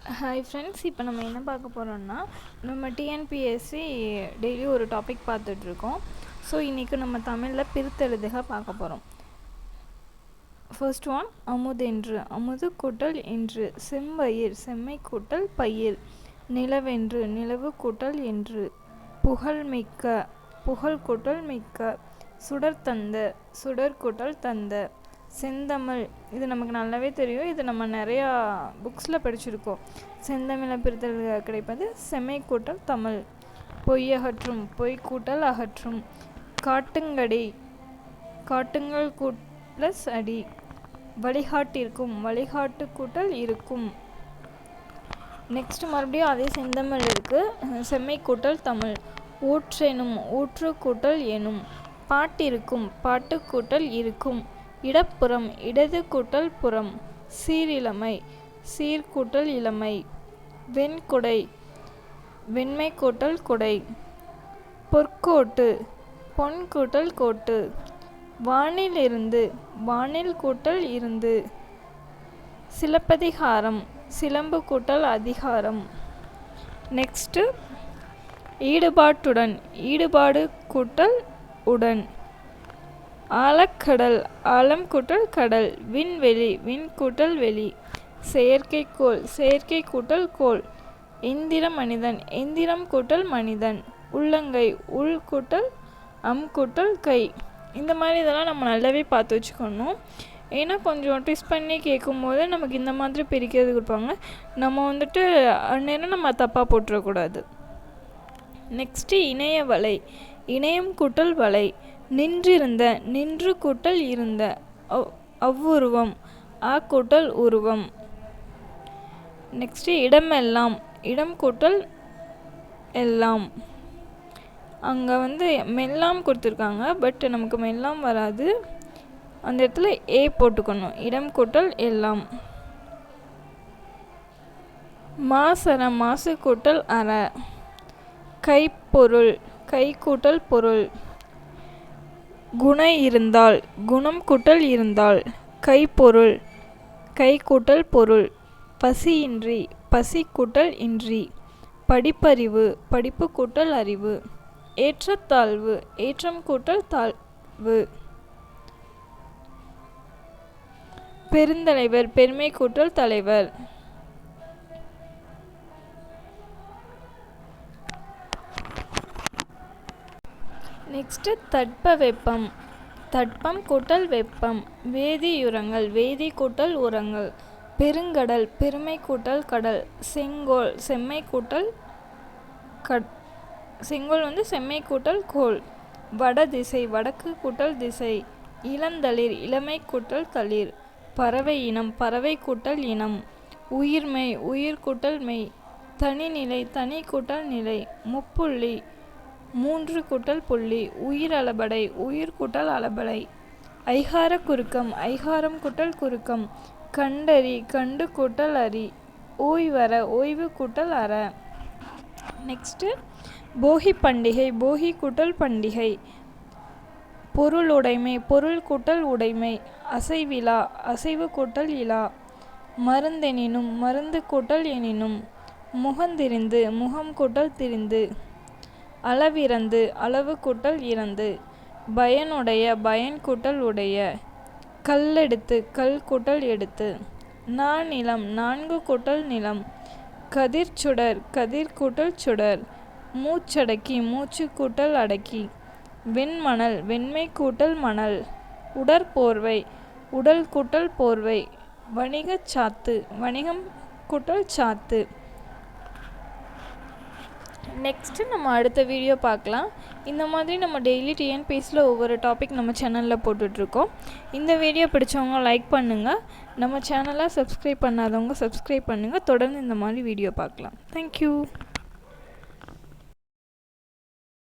Hi friends, இப்போ நம்ம என்ன பார்க்க போகிறோம்னா, நம்ம டிஎன்பிஎஸ்சி டெய்லி ஒரு டாபிக் பார்த்துட்ருக்கோம். ஸோ இன்றைக்கி நம்ம தமிழில் பிரித்தெழுதுக பார்க்க போகிறோம். ஃபர்ஸ்ட் ஒன், அமுதென்று. அமுது கூட்டல் என்று. செம்வயிர். செம்மை கூட்டல் பயிர். நிலவென்று. நிலவு கூட்டல் என்று. புகழ்மிக்க. புகழ் கூட்டல் மிக்க. சுடர் தந்த. சுடர் கூட்டல் தந்த. செந்தமிழ். இது நமக்கு நல்லாவே தெரியும், இது நம்ம நிறையா புக்ஸில் படிச்சிருக்கோம். செந்தமிழை பிரித்தெழுதுக கிடைப்பது செம்மை கூட்டல் தமிழ். பொய்யகற்றும். பொய் கூட்டல் அகற்றும். காட்டுங்கடி. காட்டுங்கள் ப்ளஸ் அடி. வழிகாட்டிற்கும். வழிகாட்டு கூட்டல் இருக்கும். நெக்ஸ்ட் மறுபடியும் அதே செந்தமிழ் இருக்குது. செம்மை கூட்டல் தமிழ். ஊற்றெனும். ஊற்று கூட்டல் எனும். பாட்டிருக்கும். பாட்டு கூட்டல் இருக்கும். இடப்புறம். இடது கூட்டல் புறம். சீரிழமை. சீர்கூட்டல் இளமை. வெண்குடை. வெண்மை கூட்டல் குடை. பொற்கோட்டு. பொன் கூட்டல் கோட்டு. வானில் இருந்து. வானில் கூட்டல் இருந்து. சிலப்பதிகாரம். சிலம்பு கூட்டல் அதிகாரம். நெக்ஸ்ட்டு ஈடுபாட்டுடன். ஈடுபாடு கூட்டல் உடன். ஆழக்கடல். ஆழம் கூட்டல் கடல். விண்வெளி. விண் கூட்டல் வெளி. செயற்கைக்கோள். செயற்கை கூட்டல் கோள். எந்திர மனிதன். எந்திரம் கூட்டல் மனிதன். உள்ளங்கை. உள் கூட்டல் கூட்டல் கை. இந்த மாதிரி இதெல்லாம் நம்ம நல்லாவே பார்த்து வச்சுக்கணும். ஏன்னா கொஞ்சம் ட்விஸ்ட் பண்ணி கேட்கும்போது நமக்கு இந்த மாதிரி பிரிக்கிறது கொடுப்பாங்க. நம்ம அந்நேரம் நம்ம தப்பாக போட்டுறக்கூடாது. நெக்ஸ்ட்டு இணைய வலை. இணையம் கூட்டல் வலை. நின்றிருந்த. நின்று கூட்டல் இருந்த. அவ்வுருவம். கூட்டல் உருவம். நெக்ஸ்ட்டு இடமெல்லாம். இடம் கூட்டல் எல்லாம். அங்கே மெல்லாம் கொடுத்துருக்காங்க, பட் நமக்கு மெல்லாம் வராது. அந்த இடத்துல ஏ போட்டுக்கணும். இடம் கூட்டல் எல்லாம். மாசரம். மாசு கூட்டல் அற. கைப்பொருள். கை கூட்டல் பொருள். குண இருந்தால். குணம் கூட்டல் இருந்தால். கைப்பொருள். கை கூட்டல் பொருள். பசியின்றி. பசி கூட்டல் இன்றி. படிப்பறிவு. படிப்பு கூட்டல் அறிவு. ஏற்றத்தாழ்வு. ஏற்றம் கூட்டல் தாழ்வு. பெருந்தலைவர். பெருமை கூட்டல் தலைவர். நெக்ஸ்ட்டு தட்ப வெப்பம். தட்பம் கூட்டல் வெப்பம். வேதியுரங்கள். வேதி கூட்டல் உரங்கள். பெருங்கடல். பெருமை கூட்டல் கடல். செங்கோல். செம்மை கூட்டல் செங்கோல் செம்மை கூட்டல் கோல். வடதிசை. வடக்கு கூட்டல் திசை. இளந்தளிர். இளமை கூட்டல் தளிர். பறவை இனம். பறவை கூட்டல் இனம். உயிர்மெய். உயிர் கூட்டல் மெய். தனிநிலை. தனி கூட்டல் நிலை. முப்புள்ளி. மூன்று கூட்டல் புள்ளி. உயிர் அளபடை. உயிர் கூட்டல் அளபடை. ஐகார குறுக்கம். ஐகாரம் கூட்டல் குறுக்கம். கண்டறி. கண்டு கூட்டல் அறி. ஓய்வற. ஓய்வு கூட்டல் அற. நெக்ஸ்ட்டு போகி பண்டிகை. போகி கூட்டல் பண்டிகை. பொருளுடைமை. பொருள் கூட்டல் உடைமை. அசைவிலா. அசைவு கூட்டல் இலா. மருந்தெனினும். மருந்து கூட்டல் எனினும். முகந்திரிந்து. முகம் கூட்டல் திரிந்து. அளவிறந்து. அளவு கூட்டல் இறந்து. பயனுடைய. பயன் கூட்டல் உடைய. கல்லெடுத்து. கல் கூட்டல் எடுத்து. நானிலம். நான்கு கூட்டல் நிலம். கதிர்ச்சுடர். கதிர் கூட்டல் சுடர். மூச்சடக்கி. மூச்சு கூட்டல் அடக்கி. வெண்மணல். வெண்மை கூட்டல் மணல். உடற்போர்வை. உடல் கூட்டல் போர்வை. வணிகச் சாத்து. வணிகம் கூட்டல் சாத்து. நெக்ஸ்ட்டு நம்ம அடுத்த வீடியோ பார்க்கலாம். இந்த மாதிரி நம்ம டெய்லி டிஎன்பிஎஸ்சியில் ஒவ்வொரு டாபிக் நம்ம சேனலில் போட்டுட்ருக்கோம். இந்த வீடியோ பிடிச்சவங்க லைக் பண்ணுங்கள். நம்ம சேனலை சப்ஸ்கிரைப் பண்ணாதவங்க சப்ஸ்கிரைப் பண்ணுங்கள். தொடர்ந்து இந்த மாதிரி வீடியோ பார்க்கலாம். தேங்க்யூ.